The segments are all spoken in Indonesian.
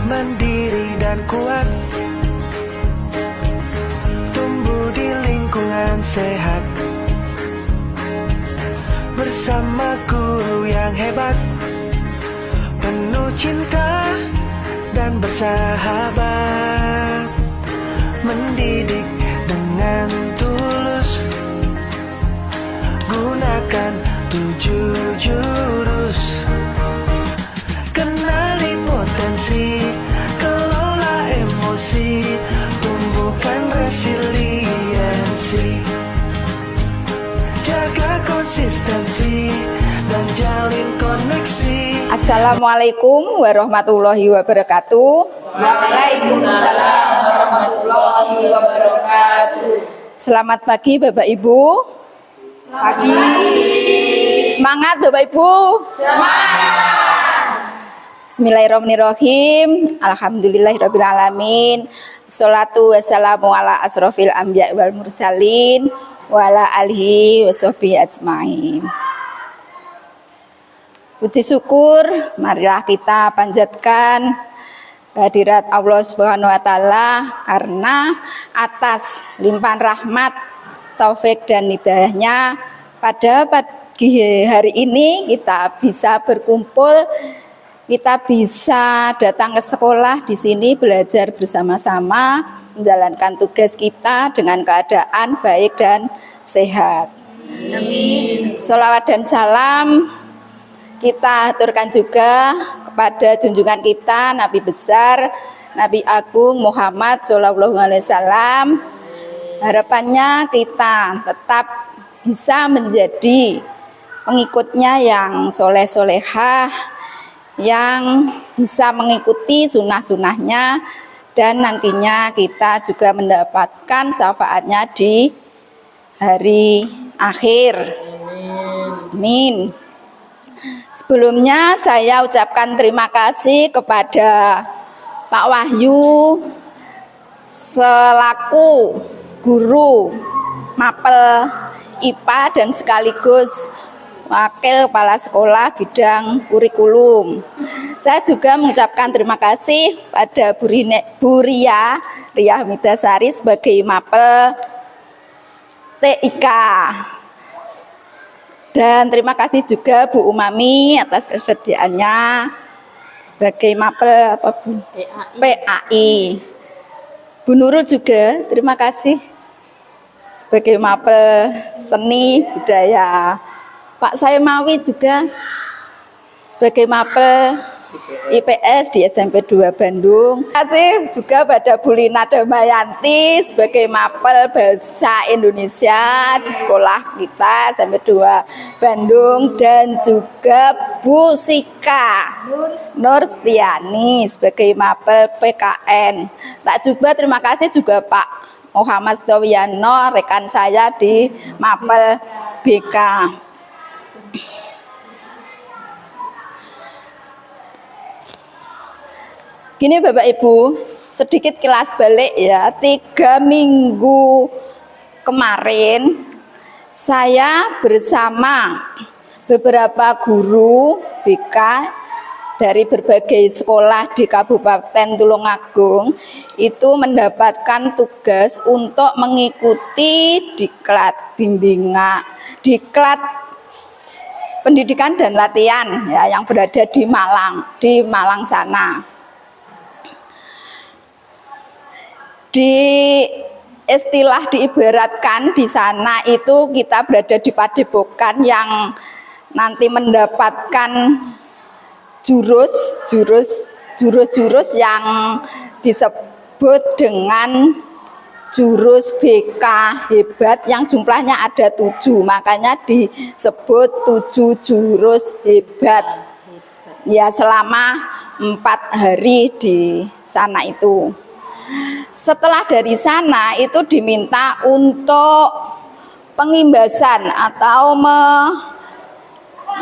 mandiri dan kuat, tumbuh di lingkungan sehat, bersama guru yang hebat, penuh cinta dan bersahabat, mendidik dengan tulus, gunakan 7 jurus. Kenali potensi, kelola emosi, tumbuhkan resiliensi, jaga konsistensi dan jalin koneksi. Assalamualaikum warahmatullahi wabarakatuh. Waalaikumsalam warahmatullahi wabarakatuh. Selamat pagi Bapak Ibu. Pagi. Semangat Bapak Ibu. Semangat. Bismillahirrahmanirrahim. Alhamdulillahirrahmanirrahim. Salatu wassalamu ala asrofil anbiya wal mursalin wa ala alihi wa sahbihi ajmain. Puji syukur marilah kita panjatkan kehadirat Allah Subhanahu wa taala karena atas limpahan rahmat, taufik dan hidayahnya pada pagi hari ini kita bisa berkumpul, kita bisa datang ke sekolah di sini belajar bersama-sama, menjalankan tugas kita dengan keadaan baik dan sehat. Amin. Sholawat dan salam kita aturkan juga kepada junjungan kita Nabi besar, Nabi Agung Muhammad Shallallahu Alaihi Wasallam. Harapannya kita tetap bisa menjadi pengikutnya yang soleh-solehah, yang bisa mengikuti sunnah-sunnahnya, dan nantinya kita juga mendapatkan syafaatnya di hari akhir. Amin. Sebelumnya saya ucapkan terima kasih kepada Pak Wahyu selaku guru mapel IPA dan sekaligus wakil kepala sekolah bidang kurikulum. Saya juga mengucapkan terima kasih pada Bu Ria Midasari sebagai mapel TIK. Dan terima kasih juga Bu Umami atas kesediaannya sebagai mapel apa Bu? PAI. Bu Nurul juga terima kasih sebagai mapel seni budaya. Pak Sayemawi juga sebagai mapel IPS di SMP 2 Bandung. Terima kasih juga pada Bu Lina Damayanti sebagai mapel bahasa Indonesia di sekolah kita SMP 2 Bandung, dan juga Bu Sika Nurstiani sebagai mapel PKN. Tak juga terima kasih juga Pak Muhammad Stowiano, rekan saya di mapel BK. Gini Bapak Ibu, sedikit kilas balik ya. 3 minggu kemarin saya bersama beberapa guru BK dari berbagai sekolah di Kabupaten Tulungagung itu mendapatkan tugas untuk mengikuti diklat bimbingan, diklat pendidikan dan latihan ya, yang berada di Malang sana. Di istilah diibaratkan di sana itu kita berada di padepokan yang nanti mendapatkan jurus-jurus yang disebut dengan jurus BK hebat yang jumlahnya ada 7, makanya disebut 7 jurus hebat ya, selama 4 hari di sana itu. Setelah dari sana itu diminta untuk pengimbasan atau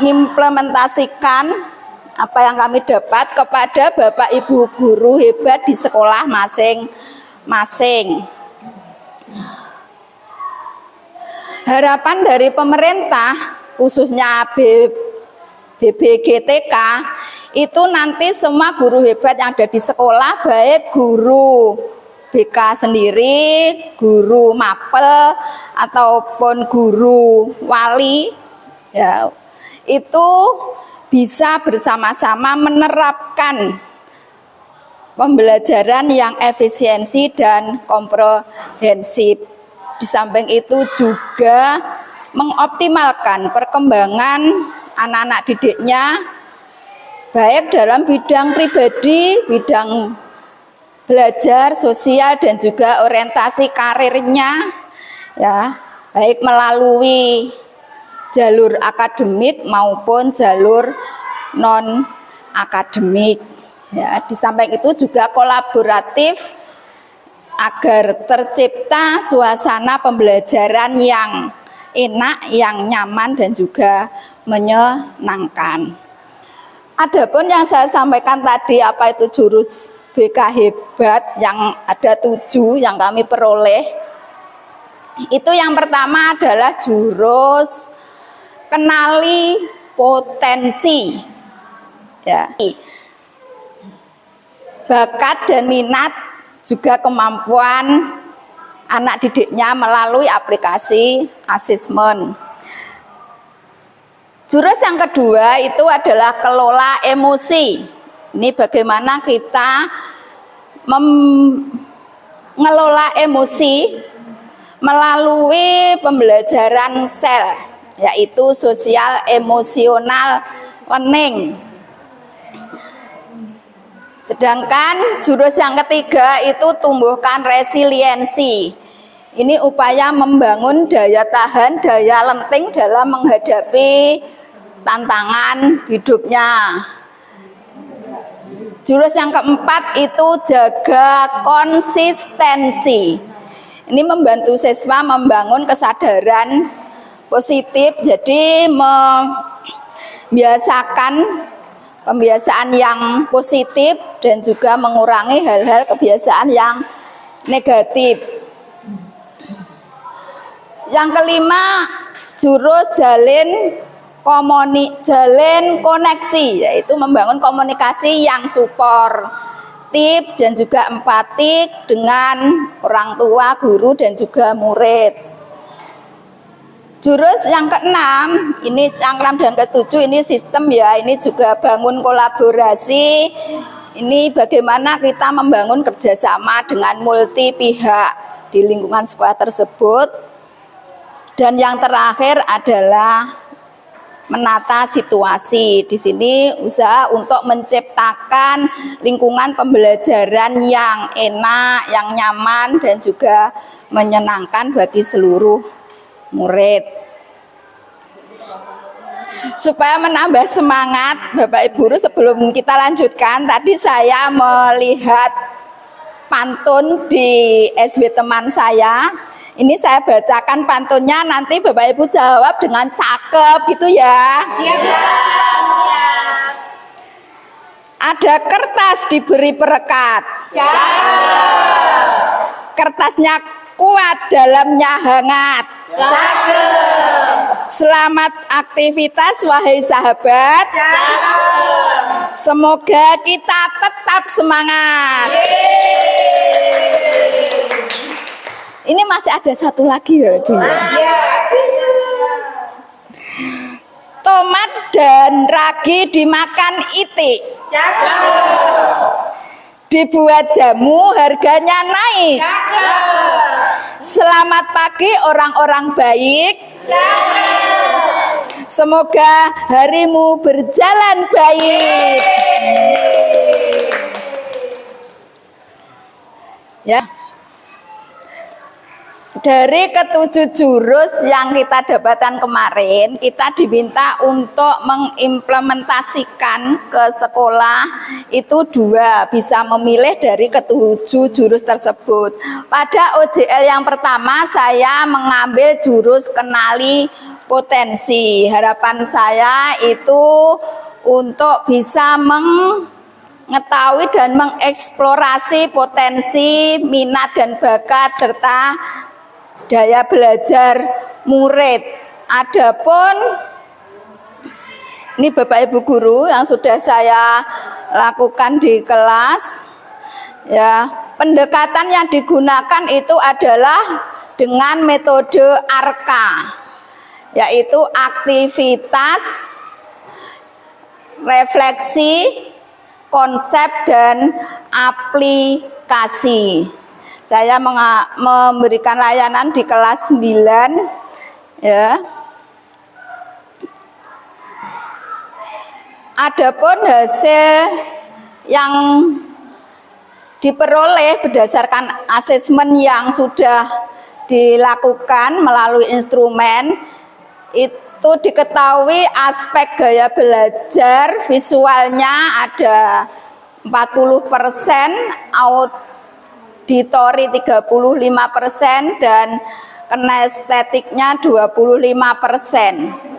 mengimplementasikan apa yang kami dapat kepada Bapak Ibu guru hebat di sekolah masing-masing. Harapan dari pemerintah khususnya BBGTK itu nanti semua guru hebat yang ada di sekolah, baik guru BK sendiri, guru mapel ataupun guru wali, ya, itu bisa bersama-sama menerapkan pembelajaran yang efisiensi dan komprehensif. Di samping itu juga mengoptimalkan perkembangan anak-anak didiknya baik dalam bidang pribadi, bidang belajar, sosial, dan juga orientasi karirnya, ya, baik melalui jalur akademik maupun jalur non akademik. Ya, di samping itu juga kolaboratif agar tercipta suasana pembelajaran yang enak, yang nyaman, dan juga menyenangkan. Adapun yang saya sampaikan tadi, apa itu jurus BK hebat yang ada 7 yang kami peroleh, itu yang pertama adalah jurus kenali potensi, ya, bakat dan minat juga kemampuan anak didiknya melalui aplikasi asesmen. Jurus yang kedua itu adalah kelola emosi. Ini bagaimana kita mengelola emosi melalui pembelajaran sel, yaitu sosial emosional learning. Sedangkan jurus yang ketiga itu tumbuhkan resiliensi. Ini upaya membangun daya tahan, daya lenting dalam menghadapi tantangan hidupnya. Jurus yang keempat itu jaga konsistensi. Ini membantu siswa membangun kesadaran positif, jadi membiasakan pembiasaan yang positif dan juga mengurangi hal-hal kebiasaan yang negatif. Yang kelima, jurus jalin koneksi, yaitu membangun komunikasi yang suportif dan juga empatik dengan orang tua, guru, dan juga murid. Jurus yang keenam, ini yang ke-6 dan ke-7 ini sistem, ya, ini juga bangun kolaborasi. Ini bagaimana kita membangun kerjasama dengan multi pihak di lingkungan sekolah tersebut. Dan yang terakhir adalah menata situasi. Di sini usaha untuk menciptakan lingkungan pembelajaran yang enak, yang nyaman, dan juga menyenangkan bagi seluruh murid. Supaya menambah semangat Bapak Ibu guru, sebelum kita lanjutkan, tadi saya melihat pantun di SW teman saya. Ini saya bacakan pantunnya, nanti Bapak Ibu jawab dengan cakep gitu ya. Siap. Ada kertas diberi perekat. Cakep. Kertasnya kuat, dalamnya hangat. Cakep. Selamat aktivitas wahai sahabat. Cakep. Semoga kita tetap semangat. Ini masih ada satu lagi ya, Bu. Tomat dan ragi dimakan itik. Dibuat jamu harganya naik. Selamat pagi orang-orang baik. Semoga harimu berjalan baik. Ya. Dari ke-7 jurus yang kita dapatkan kemarin, kita diminta untuk mengimplementasikan ke sekolah itu 2, bisa memilih dari ke-7 jurus tersebut. Pada OJL yang pertama saya mengambil jurus kenali potensi. Harapan saya itu untuk bisa mengetahui dan mengeksplorasi potensi, minat dan bakat serta daya belajar murid. Adapun Ini Bapak Ibu guru yang sudah saya lakukan di kelas. Ya, pendekatan yang digunakan itu adalah dengan metode ARKA, yaitu aktivitas, refleksi, konsep, dan aplikasi. Saya memberikan layanan di kelas 9, ya. Adapun hasil yang diperoleh berdasarkan asesmen yang sudah dilakukan melalui instrumen, itu diketahui aspek gaya belajar visualnya ada 40%, auditori 35%, dan kinestetiknya 25%.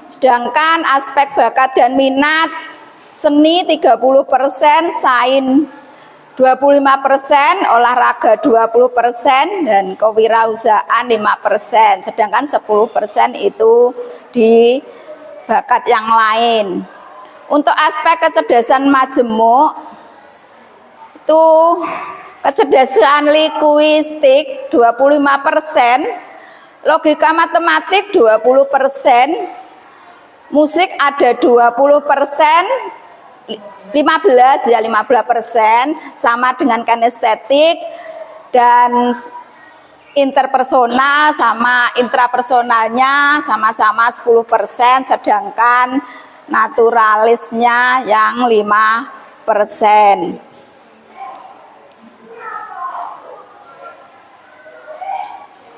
Sedangkan aspek bakat dan minat seni 30%, sains 25%, olahraga 20%, dan kewirausahaan 5%. Sedangkan 10% itu di bakat yang lain. Untuk aspek kecerdasan majemuk itu kecerdasan linguistik 25%, logika matematik 20%, musik ada 20%, 15% sama dengan kinestetik, dan interpersonal sama intrapersonalnya sama-sama 10%, sedangkan naturalisnya yang 5%.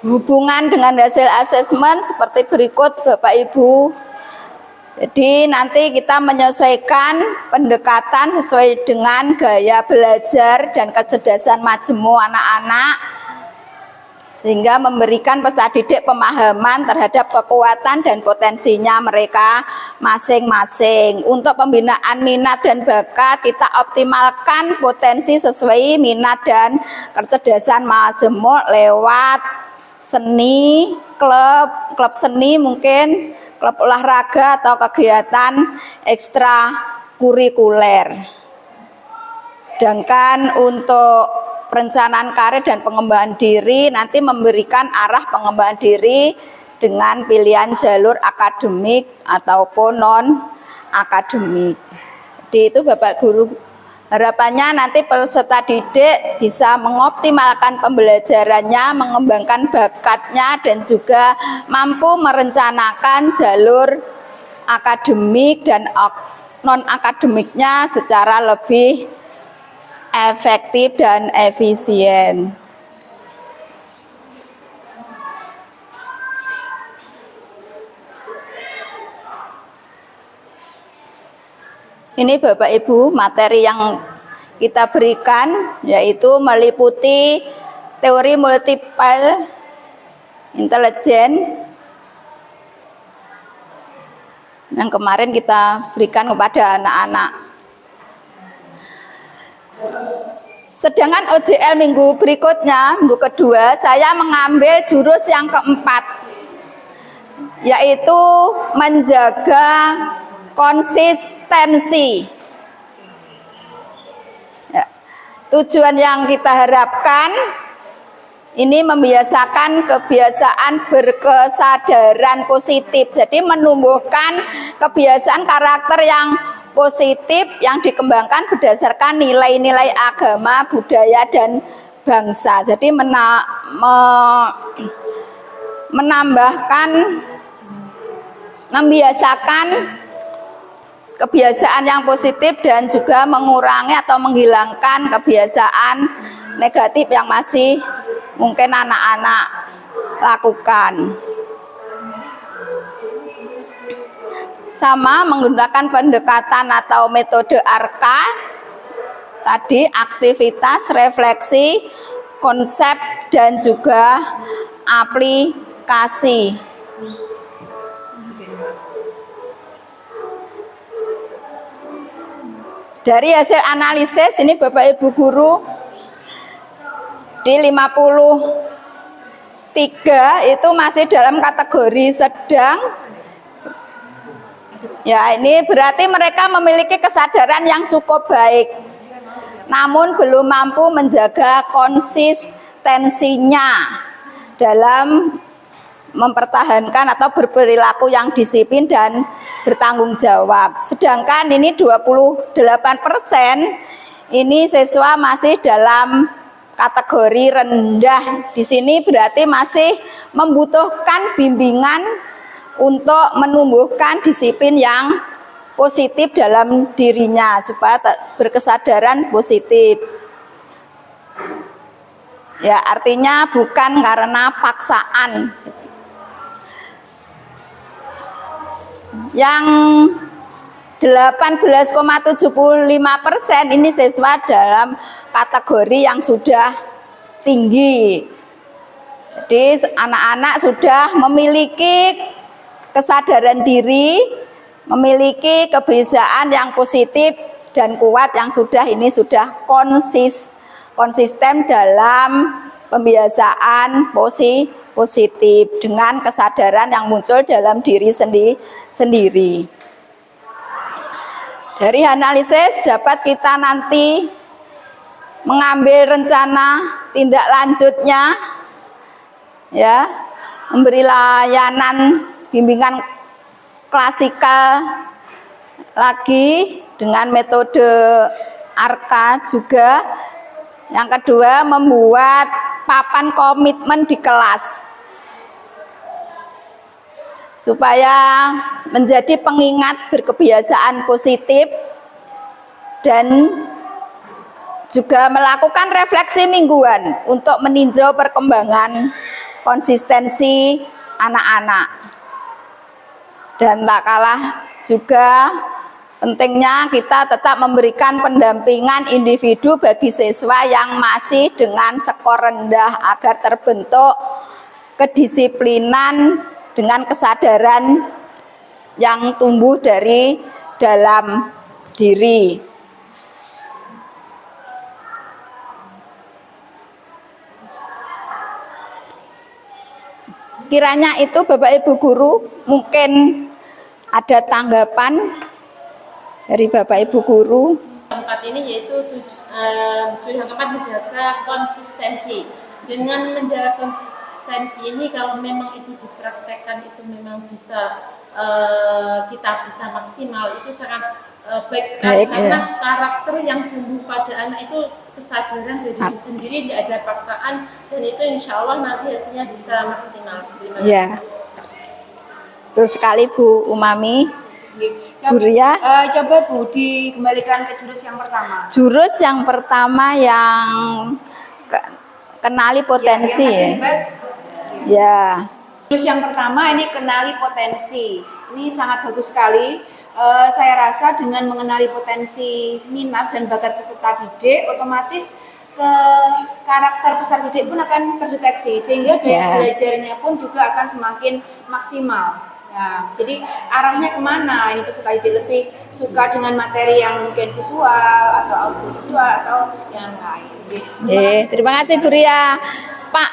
Hubungan dengan hasil asesmen seperti berikut Bapak Ibu. Jadi nanti kita menyesuaikan pendekatan sesuai dengan gaya belajar dan kecerdasan majemuk anak-anak, sehingga memberikan peserta didik pemahaman terhadap kekuatan dan potensinya mereka masing-masing. Untuk pembinaan minat dan bakat, kita optimalkan potensi sesuai minat dan kecerdasan majemuk lewat seni, klub seni mungkin, klub olahraga atau kegiatan ekstrakurikuler. Sedangkan untuk perencanaan karir dan pengembangan diri nanti memberikan arah pengembangan diri dengan pilihan jalur akademik ataupun non akademik. Jadi itu Bapak Guru, harapannya nanti peserta didik bisa mengoptimalkan pembelajarannya, mengembangkan bakatnya, dan juga mampu merencanakan jalur akademik dan non-akademiknya secara lebih efektif dan efisien. Ini Bapak Ibu materi yang kita berikan, yaitu meliputi teori multiple intelligence yang kemarin kita berikan kepada anak-anak. Sedangkan OJL minggu berikutnya, minggu kedua, saya mengambil jurus yang keempat, yaitu menjaga konsistensi. Ya, tujuan yang kita harapkan ini membiasakan kebiasaan berkesadaran positif. Jadi menumbuhkan kebiasaan karakter yang positif yang dikembangkan berdasarkan nilai-nilai agama, budaya, dan bangsa. Jadi membiasakan kebiasaan yang positif dan juga mengurangi atau menghilangkan kebiasaan negatif yang masih mungkin anak-anak lakukan. Sama menggunakan pendekatan atau metode ARKA tadi, aktivitas, refleksi, konsep, dan juga aplikasi. Dari hasil analisis ini Bapak Ibu guru, di 53 itu masih dalam kategori sedang, Ya, ini berarti mereka memiliki kesadaran yang cukup baik, namun belum mampu menjaga konsistensinya dalam mempertahankan atau berperilaku yang disiplin dan bertanggung jawab. Sedangkan ini 28% ini siswa masih dalam kategori rendah. Di sini berarti masih membutuhkan bimbingan untuk menumbuhkan disiplin yang positif dalam dirinya supaya berkesadaran positif. Ya, artinya bukan karena paksaan. Yang 18,75% ini siswa dalam kategori yang sudah tinggi. Jadi anak-anak sudah memiliki kesadaran diri, memiliki kebiasaan yang positif dan kuat yang sudah konsisten dalam pembiasaan positif dengan kesadaran yang muncul dalam diri sendiri. Dari analisis dapat kita nanti mengambil rencana tindak lanjutnya, ya, memberi layanan bimbingan klasikal lagi dengan metode ARKA juga. Yang kedua, membuat papan komitmen di kelas supaya menjadi pengingat berkebiasaan positif dan juga melakukan refleksi mingguan untuk meninjau perkembangan konsistensi anak-anak. Dan tak kalah juga pentingnya kita tetap memberikan pendampingan individu bagi siswa yang masih dengan skor rendah agar terbentuk kedisiplinan dengan kesadaran yang tumbuh dari dalam diri. Kiranya itu Bapak Ibu guru mungkin ada tanggapan dari Bapak Ibu guru. Keempat ini yaitu tujuan yang keempat menjaga konsistensi. Dengan menjaga konsistensi ini kalau memang itu dipraktekkan itu memang bisa kita bisa maksimal, itu sangat baik sekali karena karakter yang tumbuh pada anak itu kesadaran dari diri sendiri, tidak ada paksaan, dan itu insya Allah nanti hasilnya bisa maksimal. Terima kasih. Ya, betul sekali Bu Umami. Bu Ria, coba Bu dikembalikan ke jurus yang pertama. Jurus yang pertama yang kenali potensi ya. Ya. Jurus yang pertama ini kenali potensi. Ini sangat bagus sekali. Saya rasa dengan mengenali potensi minat dan bakat peserta didik, otomatis karakter peserta didik pun akan terdeteksi sehingga daya belajarnya pun juga akan semakin maksimal. Nah, jadi arahnya kemana? Ini peserta didik lebih suka dengan materi yang mungkin visual atau audiovisual atau yang lain. Terima kasih Bu Ria. Pak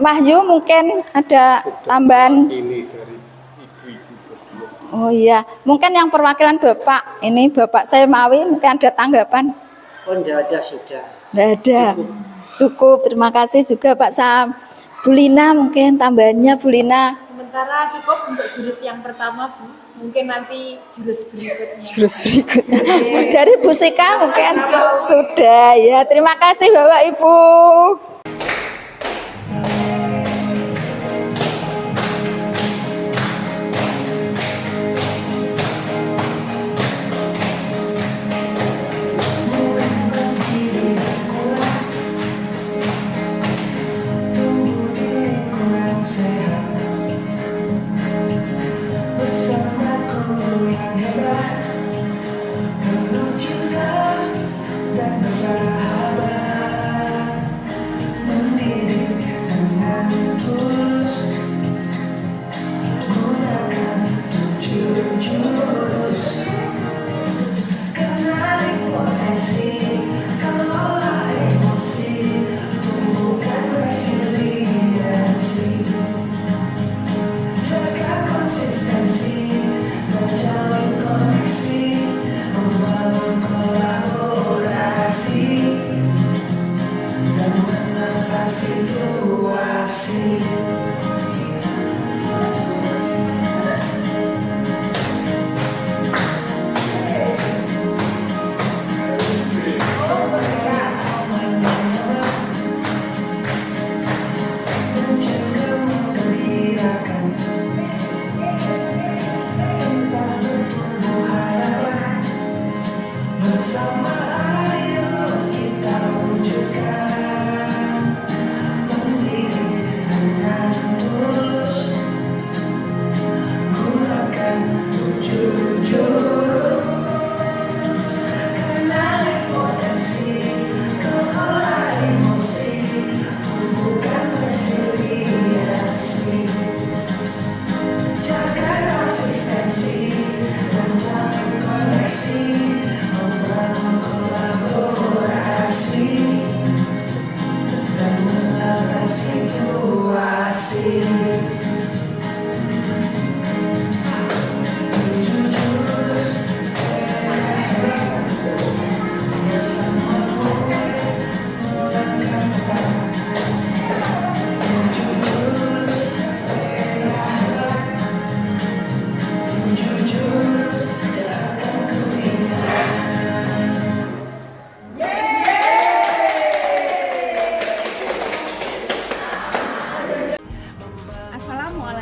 Wahyu mungkin ada tambahan. Oh iya, mungkin yang perwakilan Bapak, ini Bapak saya Mawi mungkin ada tanggapan. Oh enggak ada, sudah. Enggak ada. Cukup, terima kasih juga Pak Sam. Bu Lina mungkin tambahannya Bu Lina. Sementara cukup untuk jurus yang pertama Bu, mungkin nanti jurus berikutnya. Jurus berikutnya. Dari Bu Sika mungkin sudah ya. Terima kasih Bapak Ibu.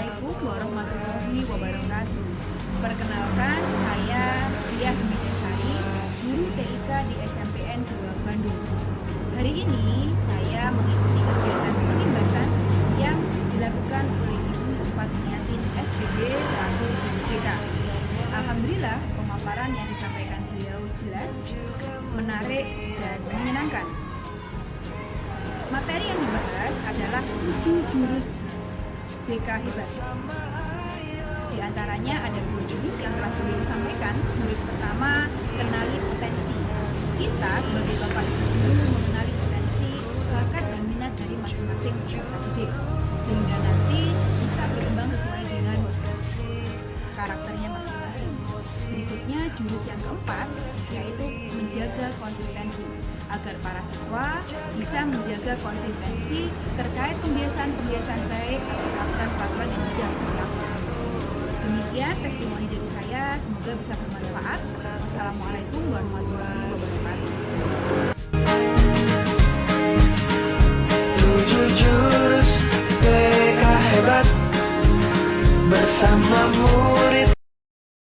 Assalamualaikum warahmatullahi wabarakatuh. Perkenalkan, saya Diah Midasari, guru TIK di SMPN 2 Bandung. Hari ini saya mengikuti kegiatan penimbasan yang dilakukan oleh Ibu Supatmiatin SPB selaku guru TIK. Alhamdulillah, pemaparan yang disampaikan beliau jelas, menarik, dan menyenangkan. Materi yang dibahas adalah 7 jurus BK hebat. Di antaranya ada 2 jurus yang telah beliau sampaikan. Jurus pertama, kenali potensi. Kita sebagai bapak ibu guru mengenali potensi, bakat dan minat dari masing-masing peserta didik, sehingga nanti bisa berkembang sesuai dengan karakternya masing-masing. Berikutnya jurus yang keempat, yaitu menjaga konsistensi, agar para siswa bisa menjaga konsistensi terkait kebiasaan-kebiasaan baik atau peraturan-peraturan yang sudah berlaku. Demikian testimoni dari saya, semoga bisa bermanfaat. Wassalamualaikum warahmatullahi wabarakatuh. 7 jurus BK hebat bersama murid